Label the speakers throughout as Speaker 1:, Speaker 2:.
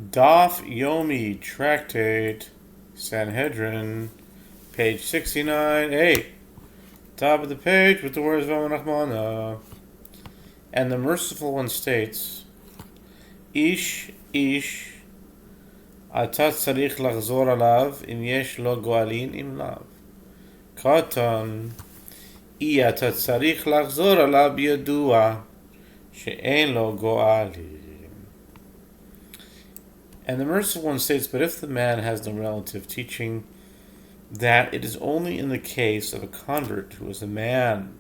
Speaker 1: Daf Yomi Tractate, Sanhedrin, page 69a. Top of the page with the words V'Rachmana. And the Merciful One states, Ish, Ata tzarich lachzor alav im yesh lo goalin im lav. Katan, Ata tzarich lachzor alav yadua, she'en lo goalin. And the Merciful One states, but if the man has no relative, teaching that it is only in the case of a convert who is a man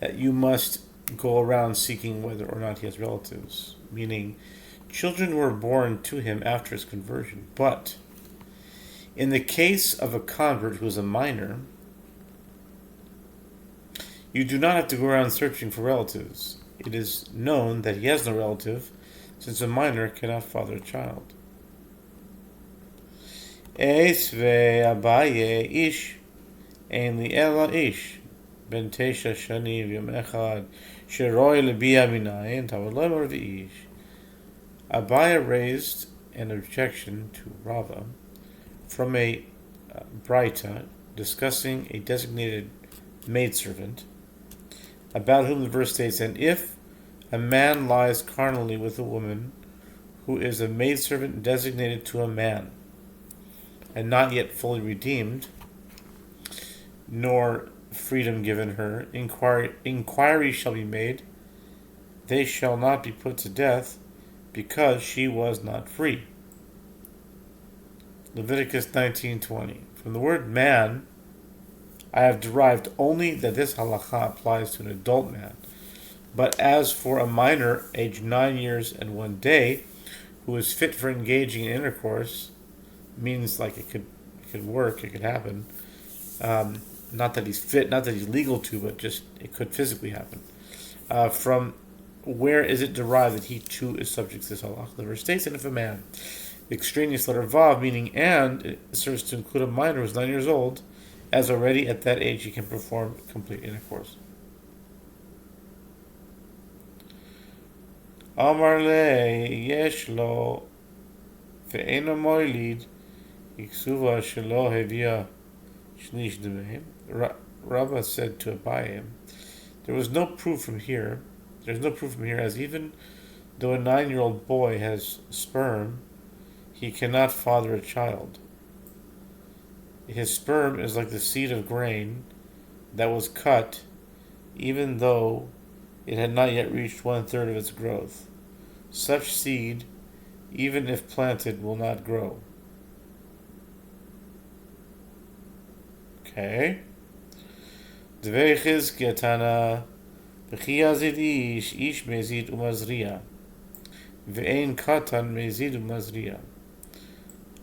Speaker 1: that you must go around seeking whether or not he has relatives, meaning children who are born to him after his conversion. But in the case of a convert who is a minor, you do not have to go around searching for relatives. It is known that he has no relative, since a minor cannot father a child. Eis ve'abaye ish, ein li ela ish, ben tesha shani v'yom echad, sheroi lebiya minayin, tavaloi mor v'ish. Abaya raised an objection to Rava from a Braita discussing a designated maidservant, about whom the verse states, and if a man lies carnally with a woman who is a maidservant designated to a man, and not yet fully redeemed, nor freedom given her, inquiry shall be made, they shall not be put to death, because she was not free. Leviticus 19:20. From the word man, I have derived only that this halakha applies to an adult man, but as for a minor aged 9 years and 1 day, who is fit for engaging in intercourse, means like it could work, it could happen. Not that he's fit, not that he's legal to, but just it could physically happen. From where is it derived that he too is subject to this halakha? The verse states, and if a man, the extraneous letter vav, meaning and, it serves to include a minor who is 9 years old, as already at that age he can perform complete intercourse. Amar le yesh lo ve'eno moilid iksuva shelo hevia shlish demeim. Rabbah said to Abaye, there's no proof from here, as even though a 9-year-old boy has sperm, he cannot father a child. His sperm is like the seed of grain that was cut, even though it had not yet reached 1/3 of its growth. Such seed, even if planted, will not grow. Okay. Dvei Chizkiya Tana, v'chi yazid ish mezid umazriya, ve'ein katan mezid umazriya.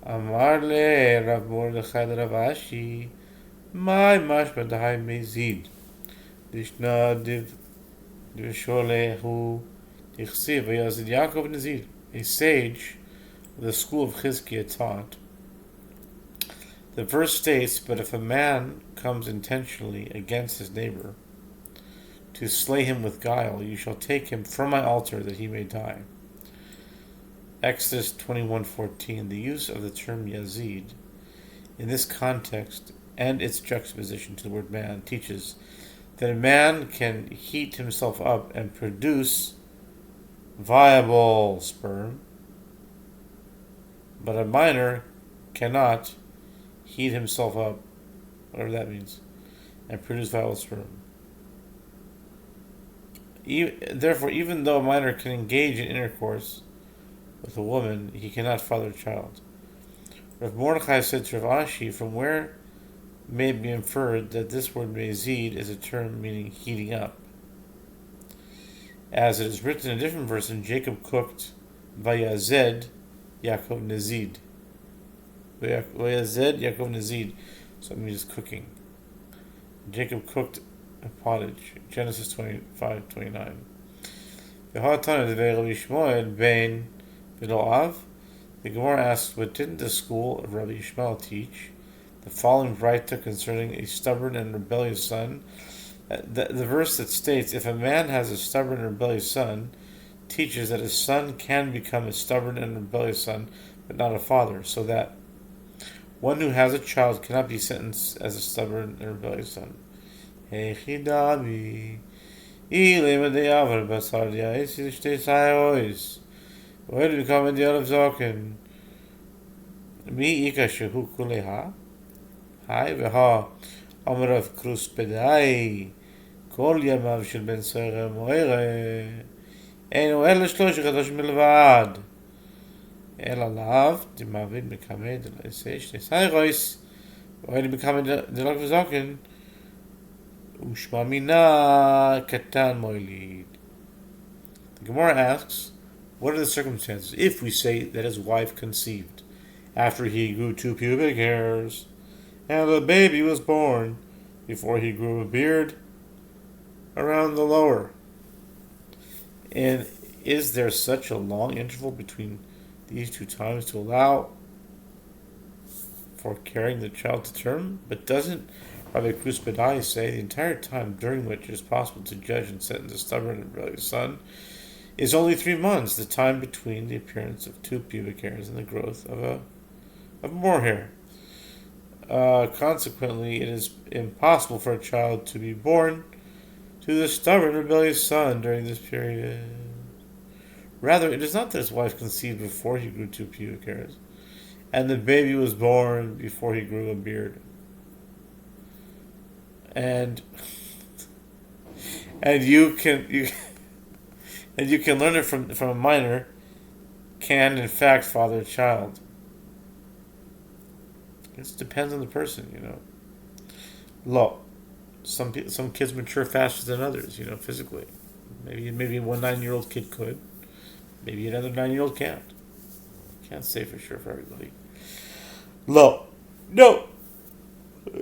Speaker 1: Amar le Rav Mordechai le Rav Ashi, my mashma d'hai mezid, dishna divsholehu dichsiv v'yazid Yaakov Nazir. A sage of the school of Chizkiya taught, the verse states, but if a man comes intentionally against his neighbor to slay him with guile, you shall take him from my altar that he may die. Exodus 21:14. The use of the term Yazid in this context and its juxtaposition to the word man teaches that a man can heat himself up and produce viable sperm, but a minor cannot heat himself up, whatever that means, and produce viable sperm. Therefore, even though a minor can engage in intercourse with a woman, he cannot father a child. Rav Mordechai said to Rav Ashi, from where may it be inferred that this word mezid is a term meaning heating up, as it is written in a different verse, in Jacob cooked vayazed Yaakov Nazid. Vayazed Yaakov Nazid, so it means cooking. Jacob cooked a pottage. Genesis 25:29. The Gemara asks, but didn't the school of Rabbi Yishmael teach the following Braita concerning a stubborn and rebellious son? The verse that states, if a man has a stubborn and rebellious son, teaches that a son can become a stubborn and rebellious son, but not a father, so that one who has a child cannot be sentenced as a stubborn and rebellious son. Mi ika shehu kuleha, hai veha amrav krus pedai, kol yamav shel ben sere moire, eno el shlosh chadash milvad, el alav dimavid mekamed el esesh nesayrois, oel mekamed delak v'zoken, ushma mina katan moilid. The Gemara asks, what are the circumstances if we say that his wife conceived after he grew 2 pubic hairs, and the baby was born before he grew a beard around the lower? And is there such a long interval between these two times to allow for carrying the child to term? But doesn't Rabbi Kruspadai say the entire time during which it is possible to judge and sentence a stubborn and rebellious son is only 3 months, the time between the appearance of 2 pubic hairs and the growth of more hair? Consequently, it is impossible for a child to be born to the stubborn, rebellious son during this period. Rather, it is not that his wife conceived before he grew 2 pubic hairs, and the baby was born before he grew a beard. And you can learn it from a minor can in fact father a child. It depends on the person, Low. Some kids mature faster than others, physically. Maybe one 9-year-old kid could. Maybe another 9-year-old can't. Can't say for sure for everybody. Low. No.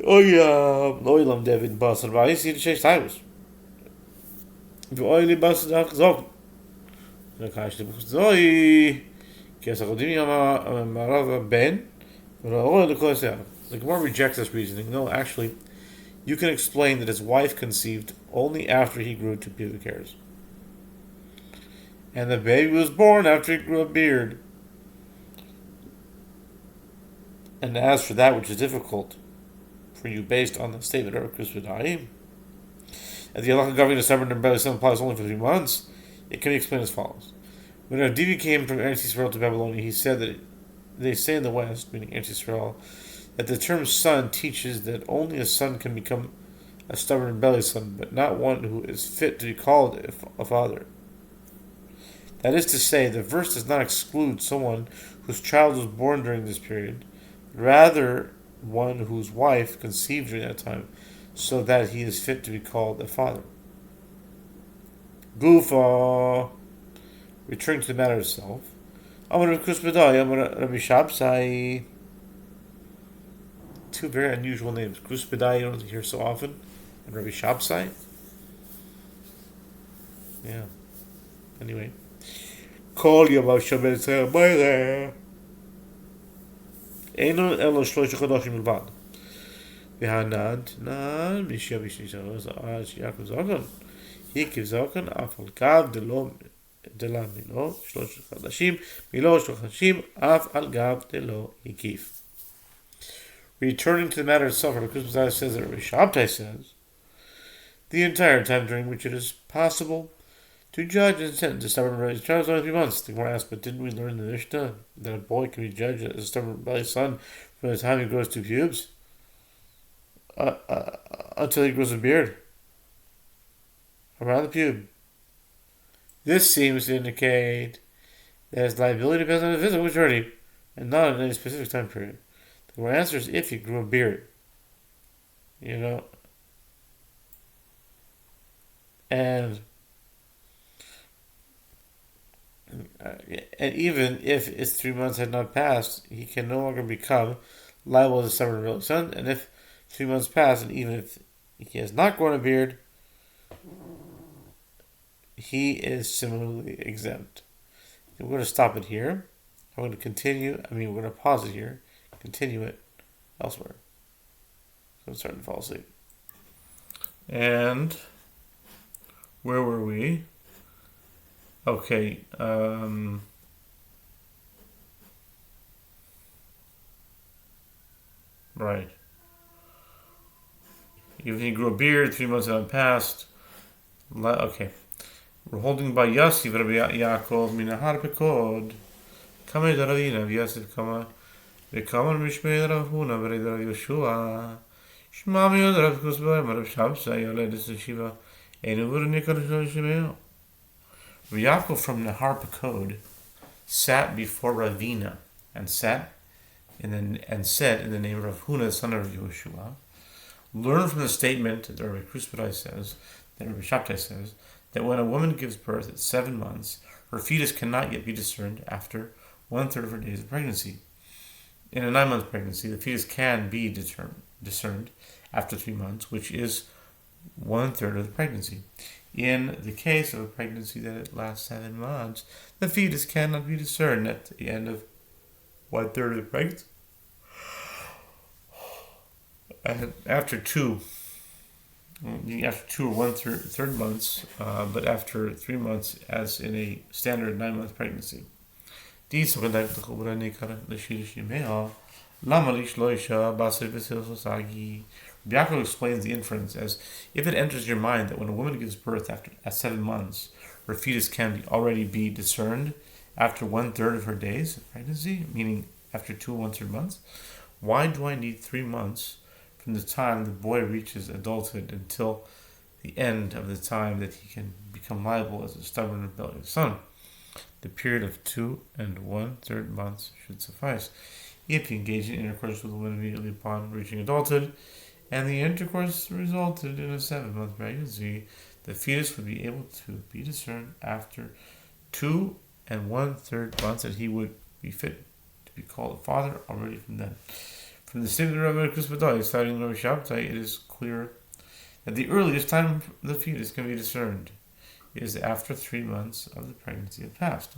Speaker 1: Oh yeah. Oilam David Basar Vais in Chase Tyrus. ואוי לי בס דרך זוג. לקחת זוי. כי הסחודים המערב הבן. ולאור לכל השיער. The Gemara rejects this reasoning. No, actually, you can explain that his wife conceived only after he grew 2 pubic hairs. And the baby was born after he grew a beard. And as for that which is difficult for you based on the statement of Chris Vidai, and the halacha governing the stubborn and rebellious son applies only for 3 months, it can be explained as follows. When Avdivi came from Eretz Yisrael to Babylonia, he said that they say in the West, meaning Eretz Yisrael, that the term son teaches that only a son can become a stubborn and rebellious son, but not one who is fit to be called a father. That is to say, the verse does not exclude someone whose child was born during this period, rather one whose wife conceived during that time, so that he is fit to be called a father. Gufa. Returning to the matter itself. Amar Krusbadai, Amar Rabbi Shabsai. 2 very unusual names. Krusbadai, you don't hear so often. And Rabbi Shabsai. Yeah. Anyway. Call Yabav Shabbat Sir Bayer. Eino Elo Shlosh Chodashim Milvad. V'hanad Nad Mishya Bishnisha Az Yaakov Zakon. Yaakov Zakon Afal Gav Dela Milo Shlosh Chodashim Milo Shlosh Chodashim Afal Gav Delo Yikif. Returning to the matter itself, Rabbi Krusbadai says that Rabbi Shabtai says the entire time during which it is possible to judge and sentence a stubborn rebellious child is only 3 months. The Gemara asks, but didn't we learn in the Mishnah that a boy can be judged as a stubborn rebellious son from the time he grows 2 pubes until he grows a beard around the pube? This seems to indicate that his liability depends on his physical maturity and not on any specific time period. The Gemara answers if he grew a beard, and even if his 3 months had not passed, he can no longer become liable as a stubborn rebellious son. And if 3 months pass, and even if he has not grown a beard, he is similarly exempt. And we're going to stop it here. I'm going to continue. We're going to pause it here, continue it elsewhere. So I'm starting to fall asleep. And where were we? Okay. Right. Even if he grew a beard, 3 months had passed. Okay. We're holding by Yosef Rabbi Yaakov Minahar Pekod. Kama Daravina, Yosef Kama. V'kama Mishmei Rav Huna, V'rei Rav Yehoshua. Shema Miyod Rav Kusba, Rav Shamsa, Yoledis Shiva. Enu V'rnikar Shemeo. Rabbi Yaakov from Nahar Pekod sat before Ravina and said in the name of Rav Huna, son of Yehoshua, learn from the statement that Rabbi Kusba says, that Rabbi Shabtai says, that when a woman gives birth at 7 months, her fetus cannot yet be discerned after 1/3 of her days of pregnancy. In a 9-month pregnancy, the fetus can be discerned after 3 months, which is 1/3 of the pregnancy. In the case of a pregnancy that lasts 7 months, the fetus cannot be discerned at the end of 1/3 of the pregnancy. And after two or 1/3 months, but after 3 months, as in a standard 9-month pregnancy. Yaakov explains the inference as if it enters your mind that when a woman gives birth at 7 months, her fetus can already be discerned after 1/3 of her days of pregnancy, meaning after 2 and 1/3 months. Why do I need 3 months from the time the boy reaches adulthood until the end of the time that he can become liable as a stubborn, rebellious son? The period of 2 and 1/3 months should suffice. If he engaged in intercourse with a woman immediately upon reaching adulthood, and the intercourse resulted in a 7-month pregnancy, the fetus would be able to be discerned after 2 and 1/3 months, and he would be fit to be called a father already from then. From the statement of Rabbi Kusba, citing Rabbi Shabtai, it is clear that the earliest time the fetus can be discerned is after 3 months of the pregnancy have passed.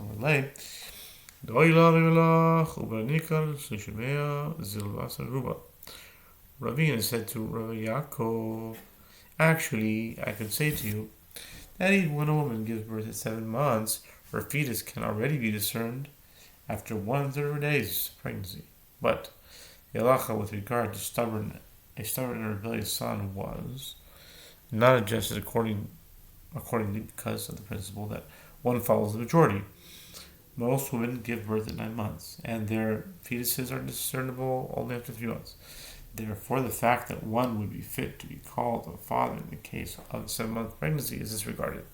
Speaker 1: Ravina said to Rabbi Yaakov, actually, I can say to you that even when a woman gives birth at 7 months, her fetus can already be discerned after 1/3 of her days of pregnancy. But the halacha with regard to a stubborn and rebellious son was not adjusted accordingly because of the principle that one follows the majority. Most women give birth at 9 months, and their fetuses are discernible only after 3 months. Therefore, the fact that one would be fit to be called a father in the case of a 7-month pregnancy is disregarded.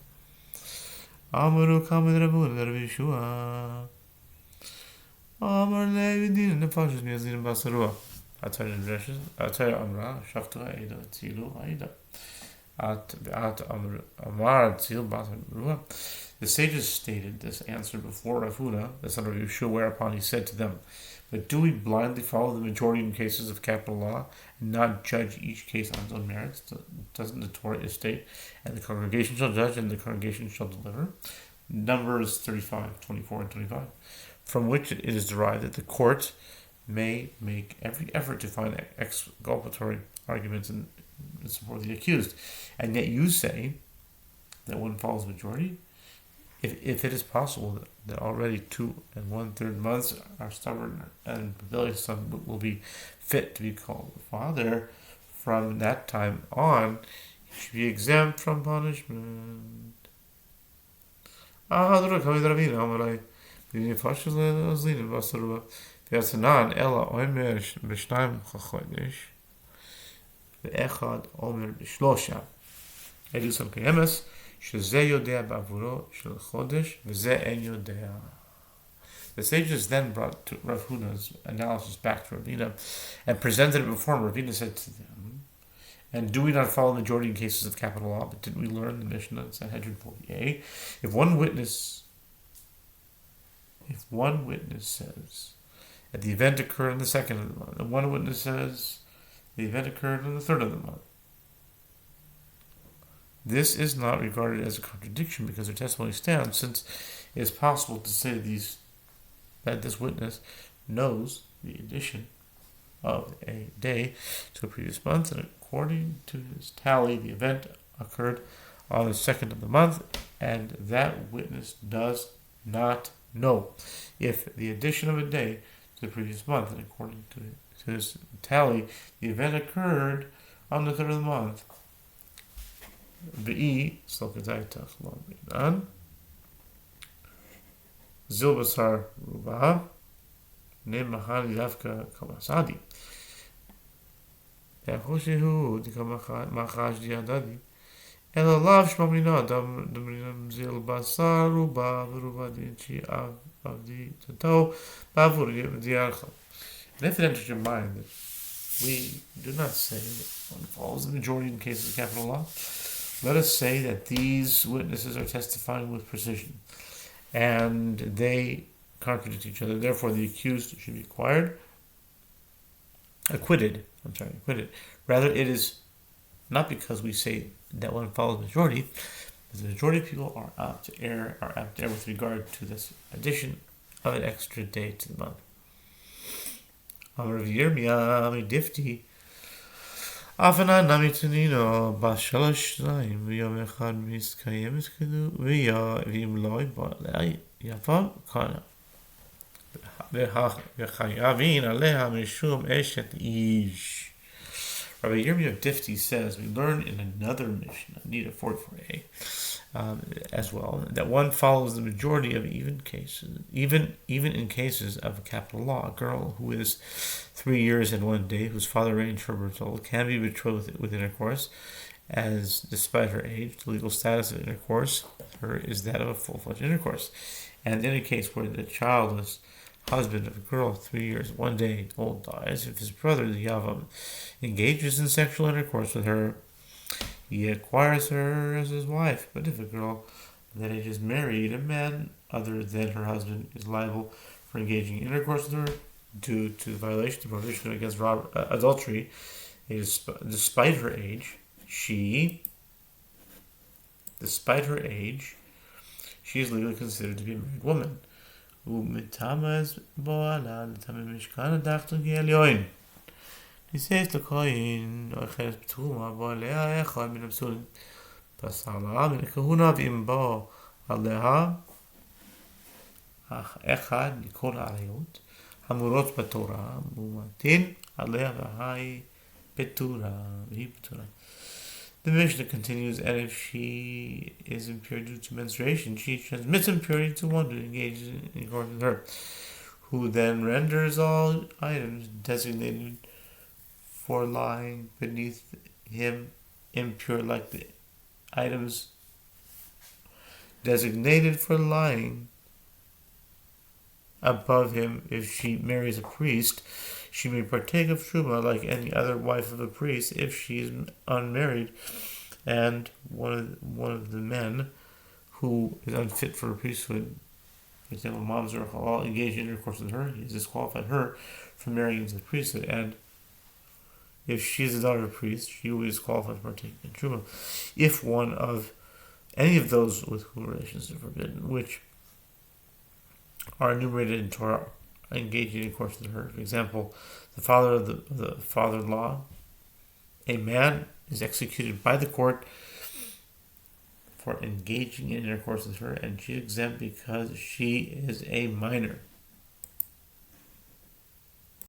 Speaker 1: The sages stated this answer before Rav Huna, the son of Yehoshua, whereupon he said to them, but do we blindly follow the majority in cases of capital law and not judge each case on its own merits? Doesn't the Torah state, and the congregation shall judge and the congregation shall deliver? Numbers 35, 24, and 25. From which it is derived that the court may make every effort to find exculpatory arguments in support of the accused. And yet you say that one follows majority? If it is possible that already 2 and 1/3 months are stubborn and rebellious son will be fit to be called father, from that time on, he should be exempt from punishment. The sages then brought to Rav Huna's analysis back to Ravina and presented it before him. Ravina said to them, and do we not follow the majority in cases of capital law? But didn't we learn the Mishnah in Sanhedrin 48? If one witness says that the event occurred on the 2nd of the month, and one witness says the event occurred on the 3rd of the month, this is not regarded as a contradiction because their testimony stands, since it is possible to say that this witness knows the addition of a day to a previous month, and according to his tally, the event occurred on the second of the month, and that witness does not know if the addition of a day to the previous month, and according to this tally, the event occurred on the third of the month. V'i slokazaytach lo midan zilbasar ruba ne mahali dafka kamasadi Yehoshua dikamachash diadadi elo lav shmamina damrinam zilbasar ruba ruba dinchi avdi tato bavur diarcha. And if it enters your mind that we do not say that one follows the majority in cases of capital law, let us say that these witnesses are testifying with precision, and they contradict each other. Therefore, the accused should be acquitted. Rather, it is not because we say that one follows the majority, but the majority of people are apt to err with regard to this addition of an extra day to the month. Amar Yirmiyah Difti Afana Namitunino Bashalosh Naim Viyom Echad Miskayem Iskedu Vim Loi Yafa Kana Vechayavin Aleha Mishum Eshet Ish. Rabbi Yirmiyah Difti says, we learn in another mission, Nida 44a, as well, that one follows the majority of even in cases of a capital law. A girl who is 3 years and 1 day, whose father arranged her betrothal, can be betrothed with intercourse, as despite her age, the legal status of intercourse her is that of a full-fledged intercourse. And in a case where the childless husband of a girl 3 years 1 day old dies, if his brother the Yavam engages in sexual intercourse with her, he acquires her as his wife. But if a girl of that age is married, a man other than her husband is liable for engaging in intercourse with her due to the violation of the prohibition against adultery. Despite her age, she is legally considered to be a married woman. He says the coin אחרת בתרומה בו עליה אחד מן הפסולים פסל לה מן הכהונה ואם בו עליה אחד מכל העריות המורות בתורה מומתין עליה והיא פטורה. The Mishnah continues, and if she is impure due to menstruation, she transmits impurity to one who engages in intercourse with her, who then renders all items designated for lying beneath him impure, like the items designated for lying above him. If she marries a priest, she may partake of truma like any other wife of a priest if she is unmarried, and one of the men who is unfit for a priesthood, for example, moms or halal, engaged in intercourse with her, he has disqualified her from marrying into the priesthood. And if she is the daughter of a priest, she will be disqualified from partaking in truma. If one of any of those with whom relations are forbidden, which are enumerated in Torah, engaging in intercourse with her, for example, the father of the father-in-law, a man is executed by the court for engaging in intercourse with her, and she is exempt because she is a minor.